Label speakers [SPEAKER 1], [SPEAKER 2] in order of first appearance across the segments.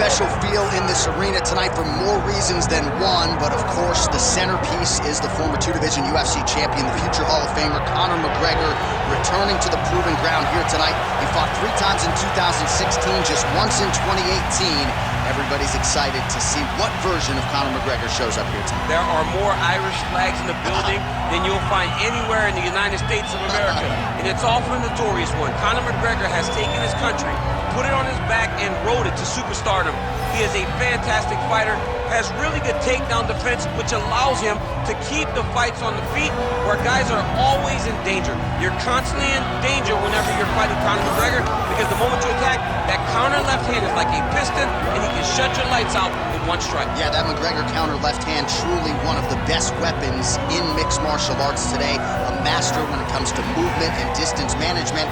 [SPEAKER 1] special feel in this arena tonight for more reasons than one, but of course the centerpiece is the former two-division UFC champion, the future Hall of Famer Conor McGregor, returning to the proving ground here tonight. He fought 3 times in 2016, just once in 2018. Everybody's excited to see what version of Conor McGregor shows up here tonight.
[SPEAKER 2] There are more Irish flags in the building than you'll find anywhere in the United States of America, and it's all for a notorious one. Conor McGregor has taken his country, put it on his back, and rode it to superstardom. He is a fantastic fighter, has really good takedown defense, which allows him to keep the fights on the feet where guys are always in danger. You're constantly in danger whenever you're fighting Conor McGregor, because the moment you attack, that counter left hand is like a piston, and he can shut your lights out with one strike.
[SPEAKER 1] Yeah, that McGregor counter left hand, truly one of the best weapons in mixed martial arts today. A master when it comes to movement and distance management,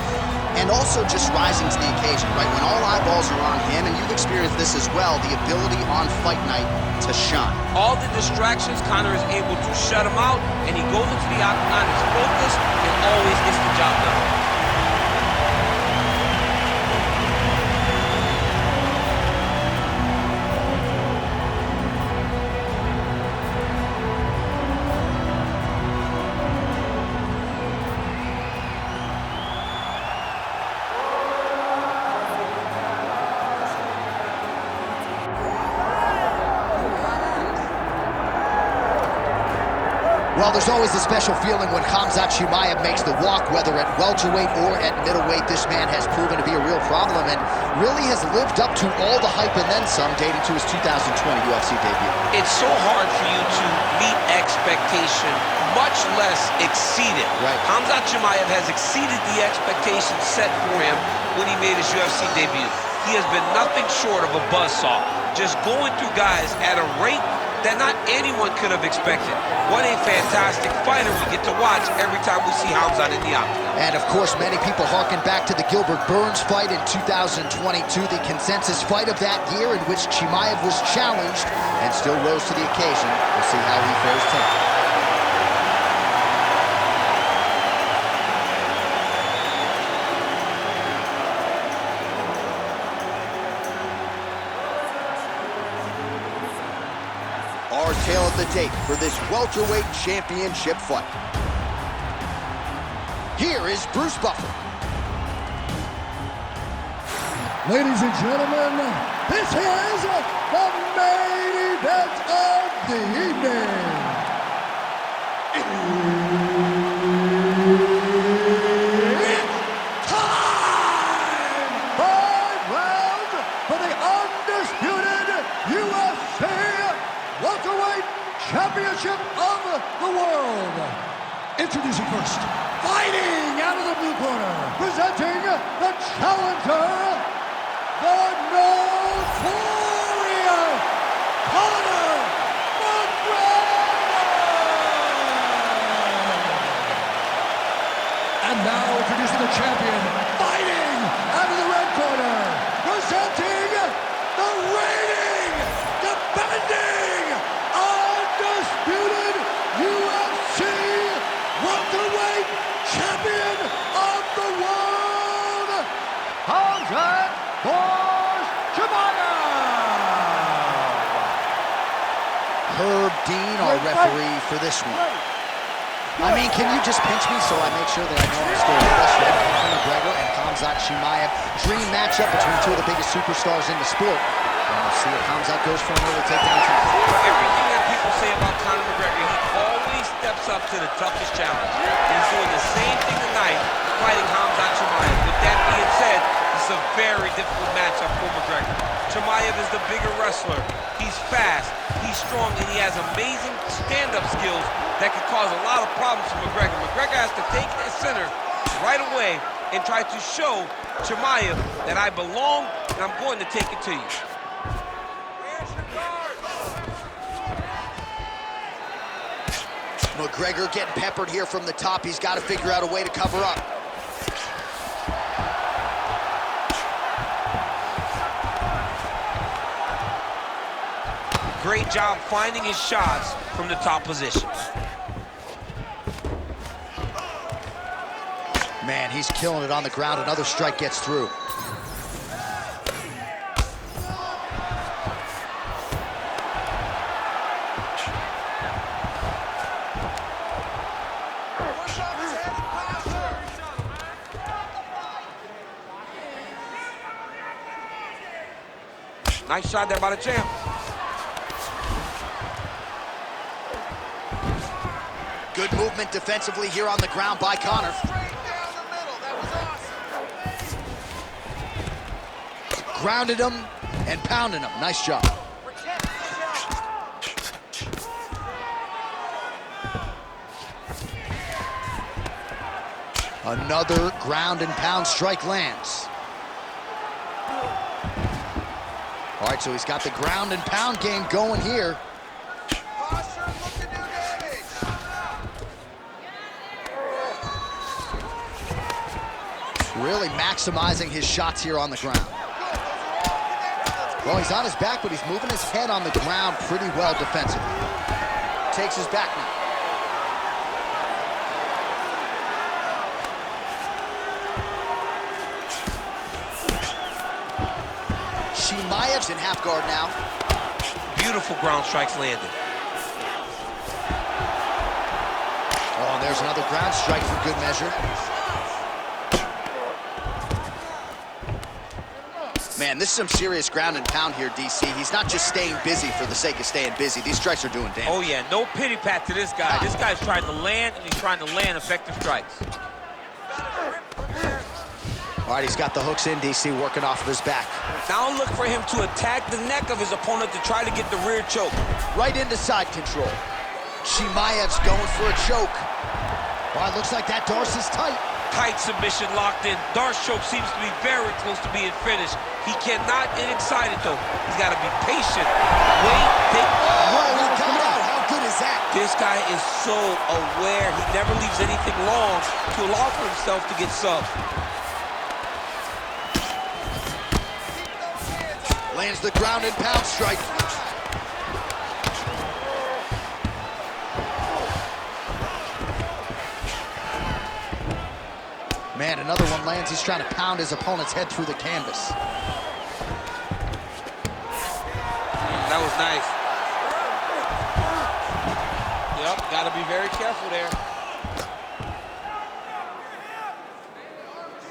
[SPEAKER 1] and also just rising to the occasion, right? When all eyeballs are on him, and you've experienced this as well, the ability on fight night to shine.
[SPEAKER 2] All the distractions, Conor is able to shut them out, and he goes into the octagon, is focused, and always gets the job done.
[SPEAKER 1] Well, there's always a special feeling when Khamzat Chimaev makes the walk, whether at welterweight or at middleweight. This man has proven to be a real problem and really has lived up to all the hype and then some, dating to his 2020 UFC debut.
[SPEAKER 2] It's so hard for you to meet expectation, much less exceed it.
[SPEAKER 1] Right.
[SPEAKER 2] Khamzat Chimaev has exceeded the expectations set for him when he made his UFC debut. He has been nothing short of a buzzsaw, just going through guys at a rate that not anyone could have expected. What a fantastic fighter we get to watch every time we see Khamzat in the octagon.
[SPEAKER 1] And of course, many people harken back to the Gilbert Burns fight in 2022, the consensus fight of that year in which Chimaev was challenged and still rose to the occasion. We'll see how he fares tonight. Our tale of the tape for this welterweight championship fight. Here is Bruce Buffer.
[SPEAKER 3] Ladies and gentlemen, this is the main event of the evening. It's time! 5 rounds for the undisputed UFC welterweight championship of the world. Introducing first, fighting out of the blue corner, presenting the challenger, the notorious Conor McGregor. And now introducing the champion, fighting out of the red corner, presenting the reigning, defending, undisputed UFC welterweight champion of the world, Khamzat Chimaev.
[SPEAKER 1] Herb Dean, our referee for this one. I mean, can you just pinch me so I make sure that I know I'm still with us? Conor McGregor and Khamzat Chimaev. Dream matchup between two of the biggest superstars in the sport. And we'll see if Khamzat goes for an early takedown tonight.
[SPEAKER 2] Everything that people say about Conor McGregor, he always steps up to the toughest challenge. He's doing the same thing tonight, fighting Khamzat Chimaev. With that being said, this is a very difficult matchup for McGregor. Chimaev is the bigger wrestler. He's fast, he's strong, and he has amazing stand-up skills that can cause a lot of problems for McGregor. McGregor has to take that center right away and try to show Chimaev that I belong, and I'm going to take it to you.
[SPEAKER 1] McGregor getting peppered here from the top. He's got to figure out a way to cover up.
[SPEAKER 2] Great job finding his shots from the top position.
[SPEAKER 1] Man, he's killing it on the ground. Another strike gets through.
[SPEAKER 2] Nice shot there by the champ.
[SPEAKER 1] Good movement defensively here on the ground by Conor.
[SPEAKER 4] Straight down the middle. That was awesome.
[SPEAKER 1] Grounded him and pounded him. Nice job.
[SPEAKER 4] Protect the shot.
[SPEAKER 1] Another ground and pound strike lands. All right, so he's got the ground and pound game going here.
[SPEAKER 4] Posture, look to do damage.
[SPEAKER 1] Really maximizing his shots here on the ground. Well, he's on his back, but he's moving his head on the ground pretty well defensively. Takes his back now. Chimaev's in half guard now.
[SPEAKER 2] Beautiful ground strikes landed.
[SPEAKER 1] Oh, and there's another ground strike for good measure. Man, this is some serious ground and pound here, DC. He's not just staying busy for the sake of staying busy. These strikes are doing damage.
[SPEAKER 2] Oh, yeah, no pity pat to this guy. This guy's trying to land, and he's trying to land effective strikes.
[SPEAKER 1] All right, he's got the hooks in, DC, working off of his back.
[SPEAKER 2] Now look for him to attack the neck of his opponent to try to get the rear choke.
[SPEAKER 1] Right into side control. Chimaev's going for a choke. Oh, it looks like that Darce is tight.
[SPEAKER 2] Tight submission locked in. Darce choke seems to be very close to being finished. He cannot get excited, though. He's got to be patient. Wait, think.
[SPEAKER 1] Oh, he got out. How good is that?
[SPEAKER 2] This guy is so aware. He never leaves anything long to allow for himself to get subbed.
[SPEAKER 1] Lands the ground and pound strike. Man, another one lands. He's trying to pound his opponent's head through the canvas.
[SPEAKER 2] That was nice. Yep, got to be very careful there.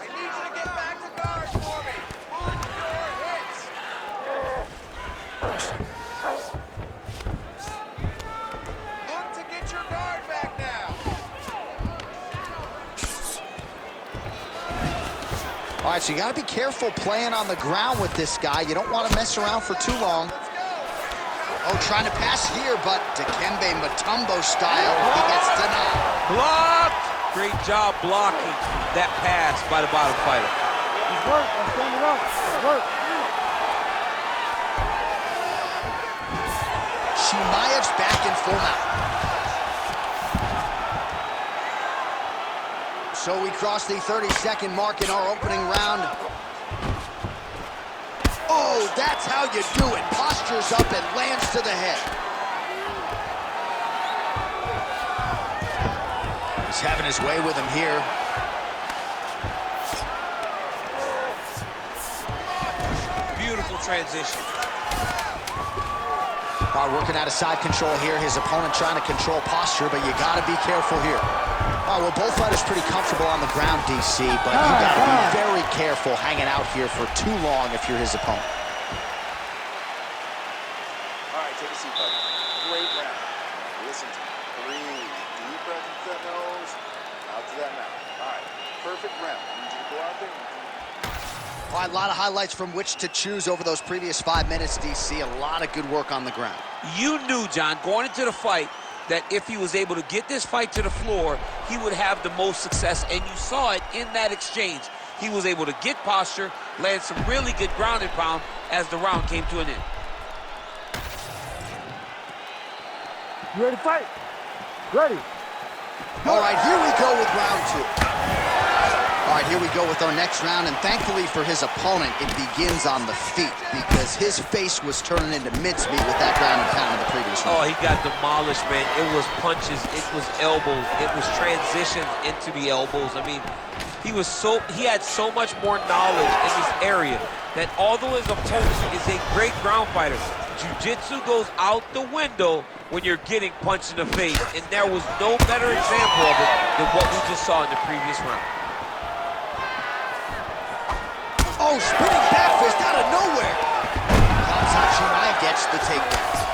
[SPEAKER 4] I need you to get back to guard for me. Move your hits. Look to get your guard back now.
[SPEAKER 1] All right, so you got to be careful playing on the ground with this guy. You don't want to mess around for too long.
[SPEAKER 4] Let's go.
[SPEAKER 1] Oh, trying to pass here, but Dikembe Mutombo style, he gets denied.
[SPEAKER 2] Blocked! Great job blocking that pass by the bottom fighter.
[SPEAKER 5] It's work. I'm standing up. It's work.
[SPEAKER 1] Chimaev's back in full mount. So we cross the 30-second mark in our opening round. Oh, that's how you do it. Postures up and lands to the head. He's having his way with him here.
[SPEAKER 2] Beautiful transition.
[SPEAKER 1] Working out of side control here. His opponent trying to control posture, but you got to be careful here. Well, both fighters pretty comfortable on the ground, DC, but you got to be very careful hanging out here for too long if you're his opponent.
[SPEAKER 6] All right, take a seat, buddy. Great round. Listen to me. Breathe. Deep breath into that nose, out to that mouth. All right, perfect round. I need you to go out there and
[SPEAKER 1] All right, a lot of highlights from which to choose over those previous 5 minutes, DC. A lot of good work on the ground.
[SPEAKER 2] You knew, John, going into the fight, that if he was able to get this fight to the floor, he would have the most success, and you saw it in that exchange. He was able to get posture, land some really good ground and pound as the round came to an end.
[SPEAKER 5] You ready to fight? Ready.
[SPEAKER 1] All right, here we go with round two. All right, here we go with our next round, and thankfully for his opponent, it begins on the feet because his face was turning into mincemeat with that ground and pound in the previous round.
[SPEAKER 2] Oh, he got demolished, man. It was punches, it was elbows, it was transitions into the elbows. I mean, he had so much more knowledge in this area that although his opponent is a great ground fighter, jiu-jitsu goes out the window when you're getting punched in the face, and there was no better example of it than what we just saw in the previous round.
[SPEAKER 1] Oh, spinning back fist out of nowhere. Comes Chimaev gets the takedown.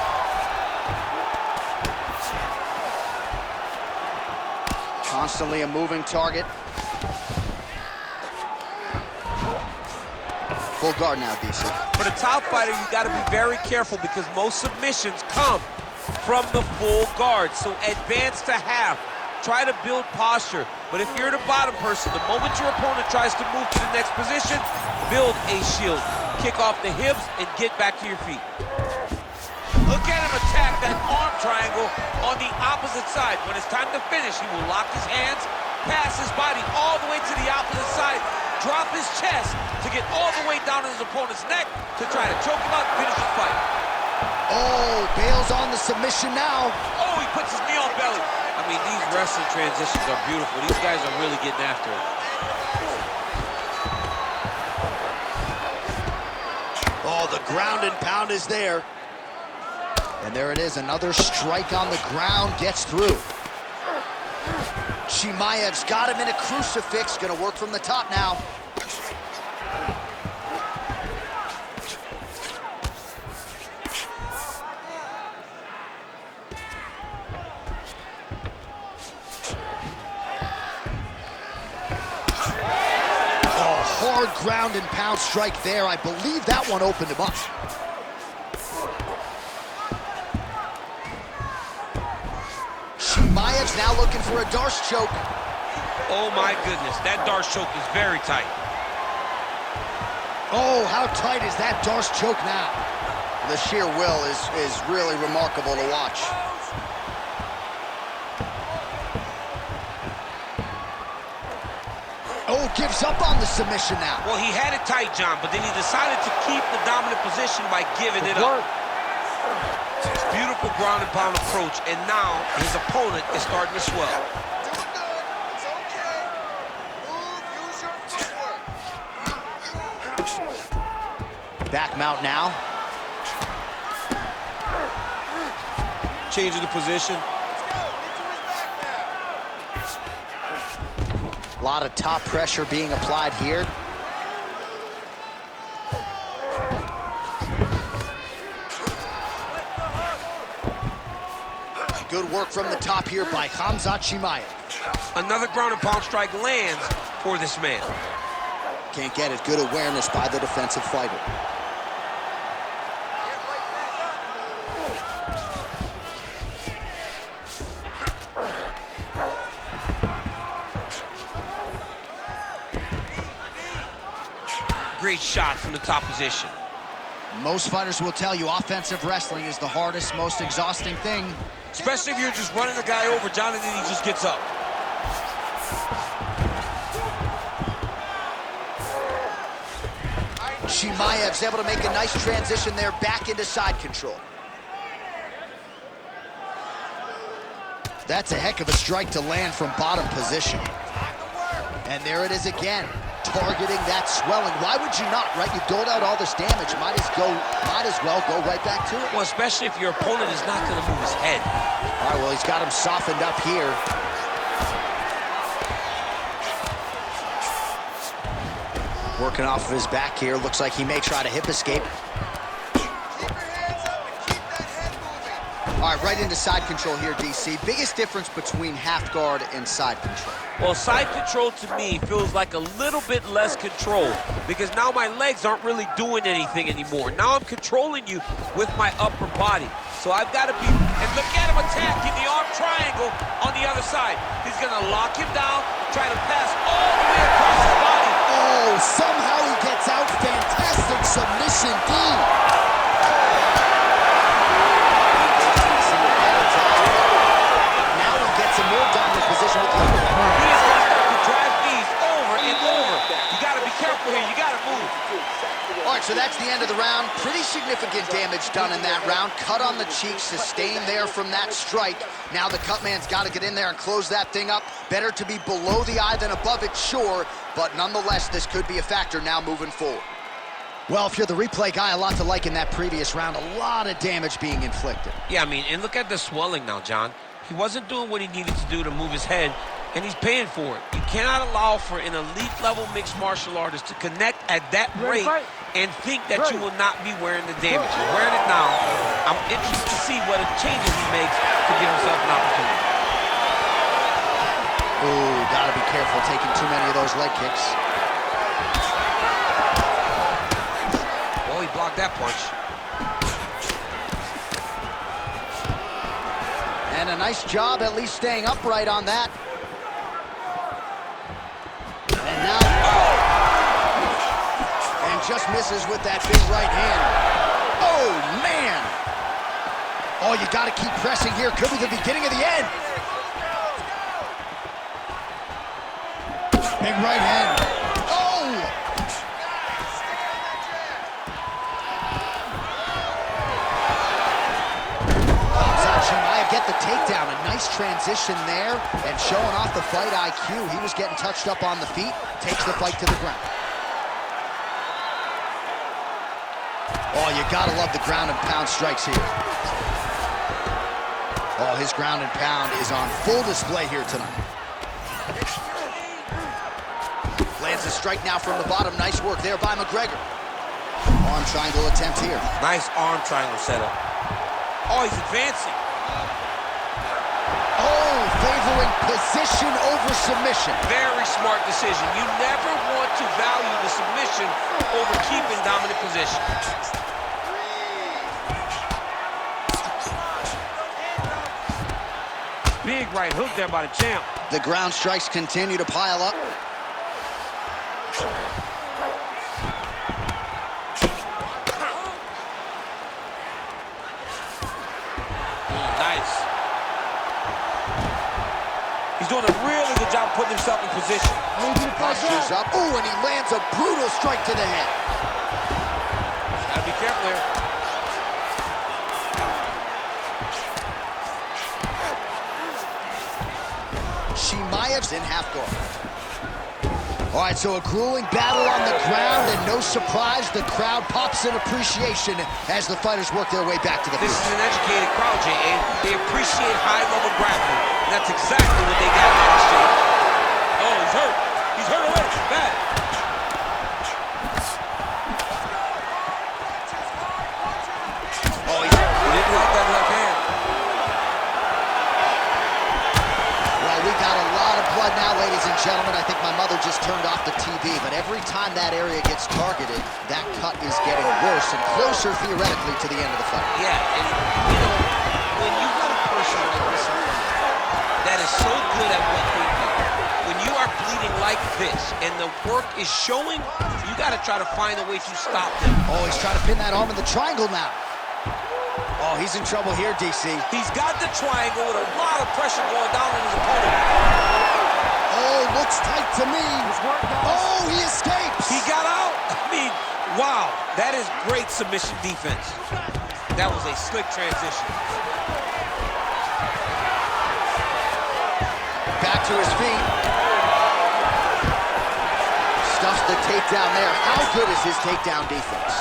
[SPEAKER 1] Constantly a moving target. Full guard now, DC.
[SPEAKER 2] For the top fighter, you got to be very careful because most submissions come from the full guard. So advance to half. Try to build posture. But if you're the bottom person, the moment your opponent tries to move to the next position, build a shield. Kick off the hips and get back to your feet. Look at him attack that arm triangle on the opposite side. When it's time to finish, he will lock his hands, pass his body all the way to the opposite side, drop his chest to get all the way down to his opponent's neck to try to choke him out and finish the fight.
[SPEAKER 1] Oh, Bale's on the submission now.
[SPEAKER 2] Oh, he puts his knee on belly. I mean, these wrestling transitions are beautiful. These guys are really getting after it.
[SPEAKER 1] Oh, the ground and pound is there. And there it is, another strike on the ground, gets through. Chimaev's got him in a crucifix, gonna work from the top now. Hard ground and pound strike there. I believe that one opened him up. Chimaev's now looking for a Darce choke.
[SPEAKER 2] Oh my goodness, that Darce choke is very tight.
[SPEAKER 1] Oh, how tight is that Darce choke now? The sheer will is really remarkable to watch. Oh, gives up on the submission now.
[SPEAKER 2] Well, he had it tight, John, but then he decided to keep the dominant position by giving it up. Beautiful ground and pound approach, and now his opponent is starting to swell.
[SPEAKER 6] Do it good. It's okay. Move, use your footwork.
[SPEAKER 1] Back mount now.
[SPEAKER 2] Changing the position.
[SPEAKER 1] A lot of top pressure being applied here. Good work from the top here by Khamzat Chimaev.
[SPEAKER 2] Another ground and pound strike lands for this man.
[SPEAKER 1] Can't get it. Good awareness by the defensive fighter.
[SPEAKER 2] Great shot from the top position.
[SPEAKER 1] Most fighters will tell you offensive wrestling is the hardest, most exhausting thing.
[SPEAKER 2] Especially if you're just running the guy over, John, and then he just gets up.
[SPEAKER 1] Chimaev's able to make a nice transition there back into side control. That's a heck of a strike to land from bottom position. And there it is again, targeting that swelling. Why would you not, right? You doled out all this damage, might as well go right back to it.
[SPEAKER 2] Well, especially if your opponent is not going to move his head.
[SPEAKER 1] All right, well, he's got him softened up here. Working off of his back here. Looks like he may try to hip escape. All right, right into side control here, DC. Biggest difference between half guard and side control?
[SPEAKER 2] Well, side control to me feels like a little bit less control because now my legs aren't really doing anything anymore. Now I'm controlling you with my upper body. So I've got to be, and look at him attacking the arm triangle on the other side. He's going to lock him down, try to pass all the way across his body.
[SPEAKER 1] Oh, somehow he gets out. Fantastic submission, D. Now he gets a more dominant position with the upper.
[SPEAKER 2] He is going to start to drive these over and over. You got to be careful here. You got to move.
[SPEAKER 1] All right, so that's the end of the round. Pretty significant damage done in that round. Cut on the cheek, sustained there from that strike. Now the cut man's got to get in there and close that thing up. Better to be below the eye than above it, sure. But nonetheless, this could be a factor now moving forward. Well, if you're the replay guy, a lot to like in that previous round. A lot of damage being inflicted.
[SPEAKER 2] Yeah, I mean, and look at the swelling now, John. He wasn't doing what he needed to do to move his head, and he's paying for it. You cannot allow for an elite-level mixed martial artist to connect at that rate and think that you will not be wearing the damage. You're wearing it now. I'm interested to see what changes he makes to give himself an opportunity.
[SPEAKER 1] Ooh, gotta be careful taking too many of those leg kicks.
[SPEAKER 2] Well, he blocked that punch.
[SPEAKER 1] And a nice job at least staying upright on that. And now... And just misses with that big right hand. Oh, man! Oh, you gotta keep pressing here. Could be the beginning of the end. Big right hand. Oh! Chimaev get the takedown. A nice transition there and showing off the fight IQ. He was getting touched up on the feet. Takes the fight to the ground. Oh, you gotta love the ground and pound strikes here. Oh, his ground and pound is on full display here tonight. Lands a strike now from the bottom. Nice work there by McGregor. Arm triangle attempt here.
[SPEAKER 2] Nice arm triangle setup. Oh, he's advancing.
[SPEAKER 1] Oh, favoring position over submission.
[SPEAKER 2] Very smart decision. You never want to value the submission over keeping dominant position. Big right hook there by the champ.
[SPEAKER 1] The ground strikes continue to pile up.
[SPEAKER 2] Nice. He's doing a really good job putting himself in position.
[SPEAKER 1] Postures up. Ooh, and he lands a brutal strike to the head.
[SPEAKER 2] Gotta be careful here.
[SPEAKER 1] Chimaev's in half guard. All right, so a grueling battle on the ground, and no surprise, the crowd pops in appreciation as the fighters work their way back to the field.
[SPEAKER 2] This is an educated crowd, J.A. They appreciate high-level grappling. And that's exactly what they got in that exchange. Oh, he's hurt. He's hurt already. Bad. Oh, he didn't like that left hand.
[SPEAKER 1] Well, we got a lot of blood now, ladies and gentlemen. I think my mother just turned off the TV, but every time that area gets targeted, that cut is getting worse and closer, theoretically, to the end of the fight.
[SPEAKER 2] Yeah, and, you know, when you've got a person like this that is so good at what they do, when you are bleeding like this and the work is showing, you got to try to find a way to stop them.
[SPEAKER 1] Oh, he's trying to pin that arm in the triangle now. Oh, he's in trouble here, DC.
[SPEAKER 2] He's got the triangle with a lot of pressure going down on his opponent.
[SPEAKER 1] Oh, looks tight to me. Oh, he escapes.
[SPEAKER 2] He got out. I mean, wow. That is great submission defense. That was a slick transition.
[SPEAKER 1] Back to his feet. Stuffs the takedown there. How good is his takedown defense?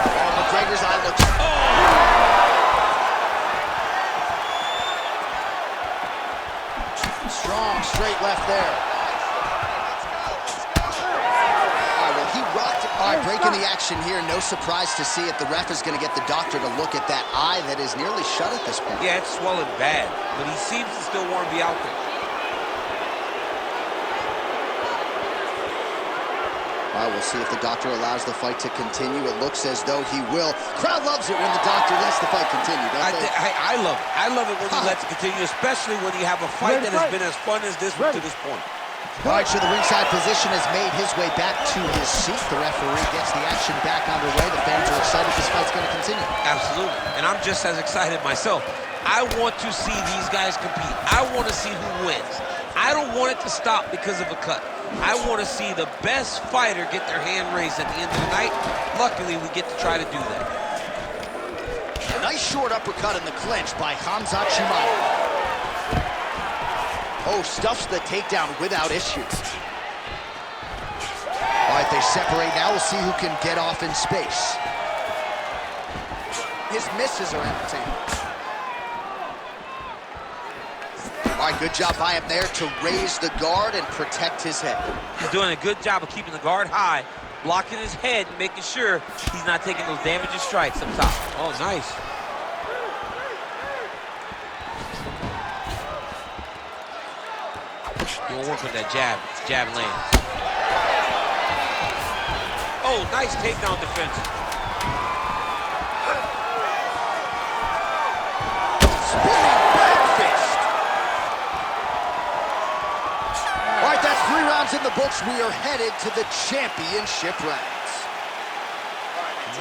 [SPEAKER 1] Oh, McGregor's eye looks... Strong, straight left there. All right, well, he rocked it. All right, breaking the action here. No surprise to see it. The ref is going to get the doctor to look at that eye that is nearly shut at this point.
[SPEAKER 2] Yeah, it's swollen bad, but he seems to still want to be out there.
[SPEAKER 1] All right, we'll see if the doctor allows the fight to continue. It looks as though he will. Crowd loves it when the doctor lets the fight continue, don't they?
[SPEAKER 2] I love it. I love it when he lets it continue, especially when you have a fight that has been as fun as this one to this point.
[SPEAKER 1] All right, so the ringside position has made his way back to his seat. The referee gets the action back underway. The fans are excited this fight's going to continue.
[SPEAKER 2] Absolutely, and I'm just as excited myself. I want to see these guys compete. I want to see who wins. I don't want it to stop because of a cut. I want to see the best fighter get their hand raised at the end of the night. Luckily, we get to try to do that.
[SPEAKER 1] A nice short uppercut in the clinch by Khamzat Chimaev. Oh, stuffs the takedown without issue. All right, they separate now. We'll see who can get off in space. His misses are entertaining. All right, Good job by him there to raise the guard and protect his head.
[SPEAKER 2] He's doing a good job of keeping the guard high, blocking his head, and making sure he's not taking those damaging strikes up top. Oh, nice. You won't work with that jab. Jab lands. Oh, nice takedown defense.
[SPEAKER 1] Spinning back fist. All right, that's 3 rounds in the books. We are headed to the championship rounds.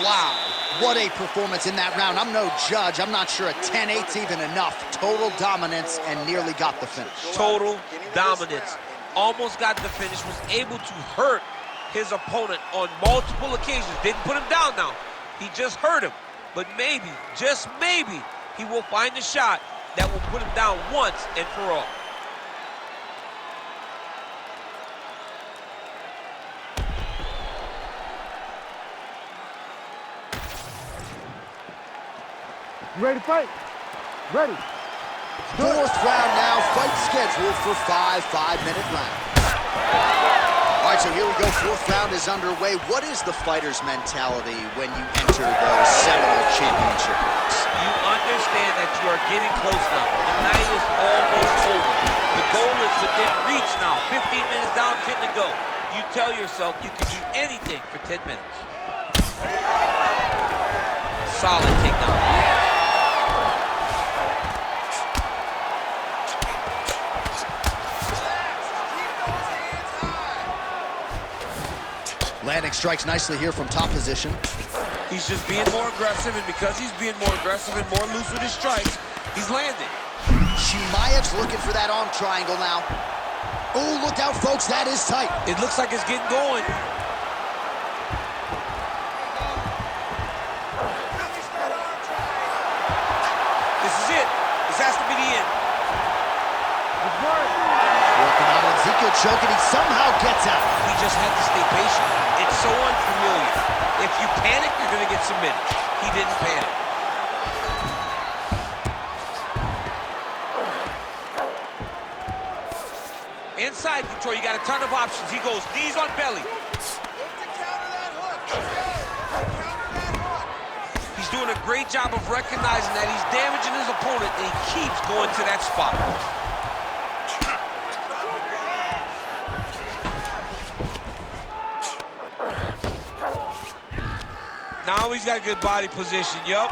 [SPEAKER 1] Wow, what a performance in that round. I'm no judge. I'm not sure a 10-8's even enough. Total dominance and nearly got the finish.
[SPEAKER 2] Total dominance. Almost got the finish, was able to hurt his opponent on multiple occasions. Didn't put him down now. He just hurt him. But maybe, just maybe, he will find a shot that will put him down once and for all.
[SPEAKER 5] You ready to fight? Ready.
[SPEAKER 1] 4th round now, fight scheduled for 5 5-minute rounds. All right, so here we go. 4th round is underway. What is the fighter's mentality when you enter those seminal championship rounds?
[SPEAKER 2] You understand that you are getting close now. The night is almost over. The goal is within reach now. 15 minutes down, 10 to go. You tell yourself you can do anything for 10 minutes. Solid takedown.
[SPEAKER 1] Landing strikes nicely here from top position.
[SPEAKER 2] He's just being more aggressive, and because he's being more aggressive and more loose with his strikes, he's landing.
[SPEAKER 1] Chimaev's looking for that arm triangle now. Oh, look out, folks, that is tight.
[SPEAKER 2] It looks like it's getting going. This is it. This has to be the end.
[SPEAKER 1] Working on Ezekiel choking, he somehow gets out.
[SPEAKER 2] He just had to stay patient. It's so unfamiliar. If you panic, you're going to get submitted. He didn't panic. Inside control, you got a ton of options. He goes knees on belly. He's doing a great job of recognizing that he's damaging his opponent, and he keeps going to that spot. Now he's got a good body position, yup.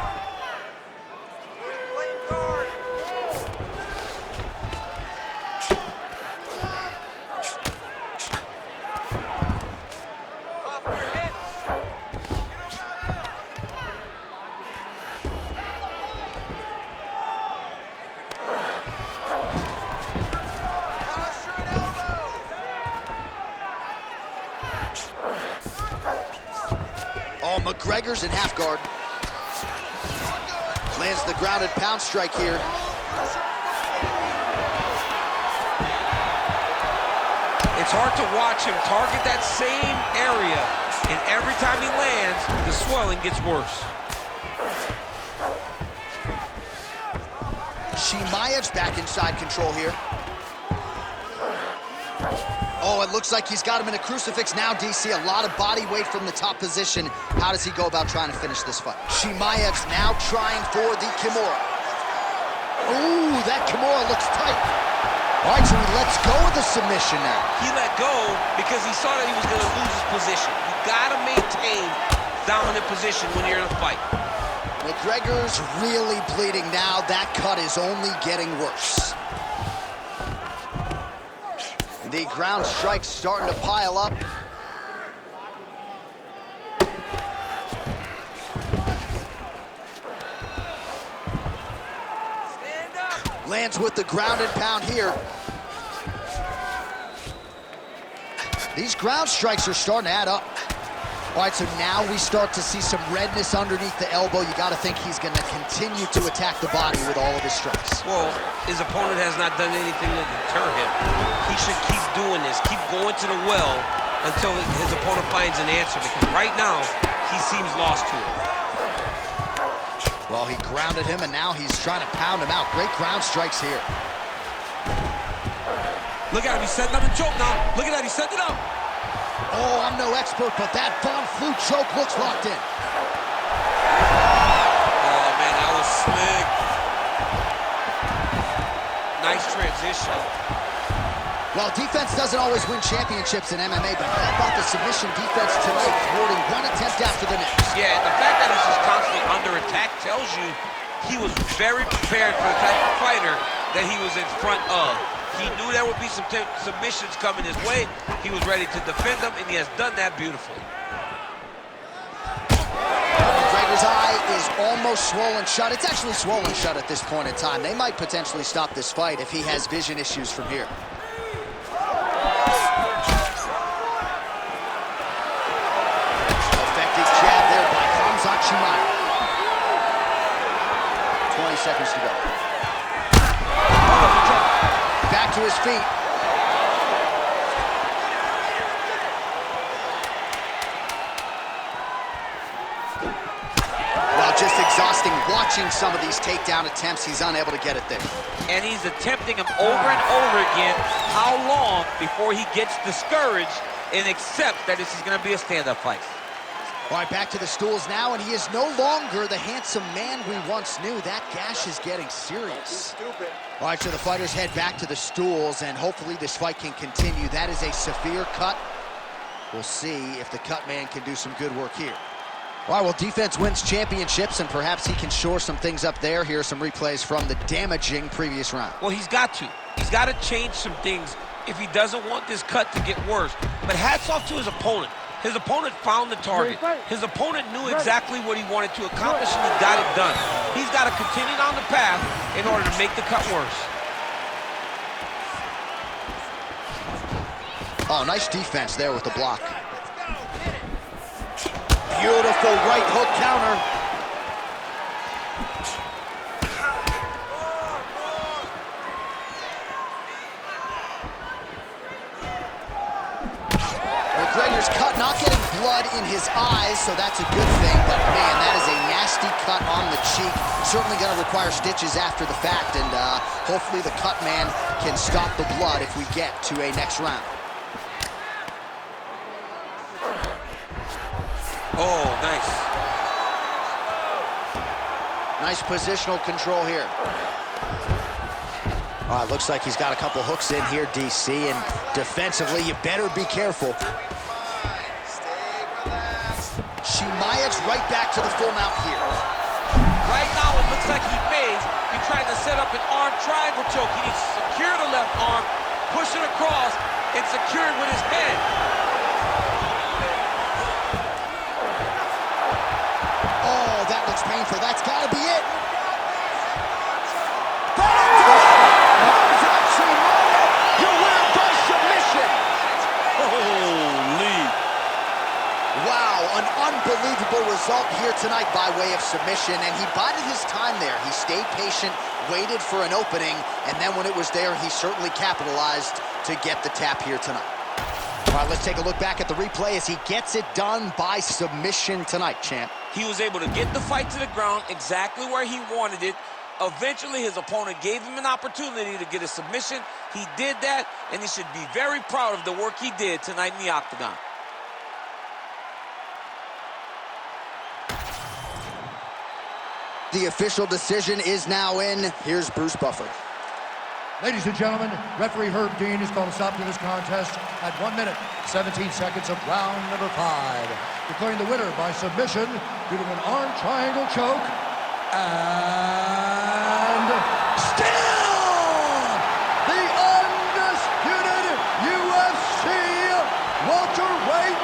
[SPEAKER 1] Oh, McGregor's in half guard. Lands the grounded pound strike here.
[SPEAKER 2] It's hard to watch him target that same area, and every time he lands, the swelling gets worse.
[SPEAKER 1] Chimaev's back inside control here. Oh, it looks like he's got him in a crucifix now, DC. A lot of body weight from the top position. How does he go about trying to finish this fight? Chimaev's now trying for the Kimura. Ooh, that Kimura looks tight. All right, so he lets go of the submission now.
[SPEAKER 2] He let go because he saw that he was going to lose his position. You got to maintain dominant position when you're in a fight.
[SPEAKER 1] McGregor's really bleeding now. That cut is only getting worse. The ground strikes starting to pile up.
[SPEAKER 4] Stand up.
[SPEAKER 1] Lands with the ground and pound here. These ground strikes are starting to add up. All right, so now we start to see some redness underneath the elbow. You got to think he's going to continue to attack the body with all of his strikes.
[SPEAKER 2] Well, his opponent has not done anything to deter him. He should keep doing this, keep going to the well until his opponent finds an answer, because right now, he seems lost to it.
[SPEAKER 1] Well, he grounded him, and now he's trying to pound him out. Great ground strikes here.
[SPEAKER 2] Look at him, he's setting up the choke now. Look at that, he's setting it up.
[SPEAKER 1] Oh, I'm no expert, but that Von Flue choke looks locked in.
[SPEAKER 2] Oh, man, that was slick. Nice transition.
[SPEAKER 1] Well, defense doesn't always win championships in MMA, but how about the submission defense tonight, thwarting one attempt after the next?
[SPEAKER 2] Yeah, and the fact that he's just constantly under attack tells you he was very prepared for the type of fighter that he was in front of. He knew there would be some submissions coming his way. He was ready to defend them, and he has done that beautifully.
[SPEAKER 1] McGregor's eye is almost swollen shut. It's actually swollen shut at this point in time. They might potentially stop this fight if he has vision issues from here. Effective jab there by Khamzat Chimaev. 20 seconds to go. Back to his feet. Well, just exhausting watching some of these takedown attempts. He's unable to get it there.
[SPEAKER 2] And he's attempting them over and over again. How long before he gets discouraged and accepts that this is going to be a stand-up fight?
[SPEAKER 1] All right, back to the stools now, and he is no longer the handsome man we once knew. That gash is getting serious. All right, so the fighters head back to the stools, and hopefully this fight can continue. That is a severe cut. We'll see if the cut man can do some good work here. All right, well, defense wins championships, and perhaps he can shore some things up there. Here are some replays from the damaging previous round.
[SPEAKER 2] Well, he's got to. He's got to change some things if he doesn't want this cut to get worse. But hats off to his opponent. His opponent found the target. His opponent knew exactly what he wanted to accomplish, and he got it done. He's got to continue down the path in order to make the cut worse.
[SPEAKER 1] Oh, nice defense there with the block. Beautiful right hook counter. McGregor's cut, not getting blood in his eyes, so that's a good thing, but man, that is a nasty cut on the cheek. Certainly going to require stitches after the fact, and hopefully the cut man can stop the blood if we get to a next round.
[SPEAKER 2] Oh, nice.
[SPEAKER 1] Nice positional control here. All right, looks like he's got a couple hooks in here, DC, and defensively, you better be careful. Chimaev's right back to the full mount here.
[SPEAKER 2] Right now, it looks like he may be trying to set up an arm triangle choke. He needs to secure the left arm, push it across, and secure it with his head.
[SPEAKER 1] Oh, that looks painful. That's got to be it. You win by submission.
[SPEAKER 2] Holy.
[SPEAKER 1] Wow, an unbelievable result here tonight by way of submission, and he bided his time there. He stayed patient, waited for an opening, and then when it was there, he certainly capitalized to get the tap here tonight. All right, let's take a look back at the replay as he gets it done by submission tonight, champ.
[SPEAKER 2] He was able to get the fight to the ground exactly where he wanted it. Eventually, his opponent gave him an opportunity to get a submission. He did that, and he should be very proud of the work he did tonight in the octagon.
[SPEAKER 1] The official decision is now in. Here's Bruce Buffer.
[SPEAKER 3] Ladies and gentlemen, referee Herb Dean has called a stop to this contest at 1 minute, 17 seconds of round number 5. Declaring the winner by submission due to an arm triangle choke. And still the undisputed UFC welterweight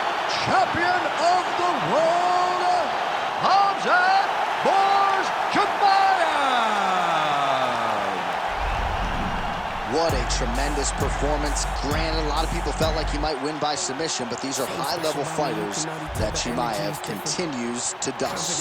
[SPEAKER 3] champion of the world, Khamzat Chimaev.
[SPEAKER 1] What a tremendous performance. Granted, a lot of people felt like he might win by submission, but these are high-level fighters that Chimaev continues to dust.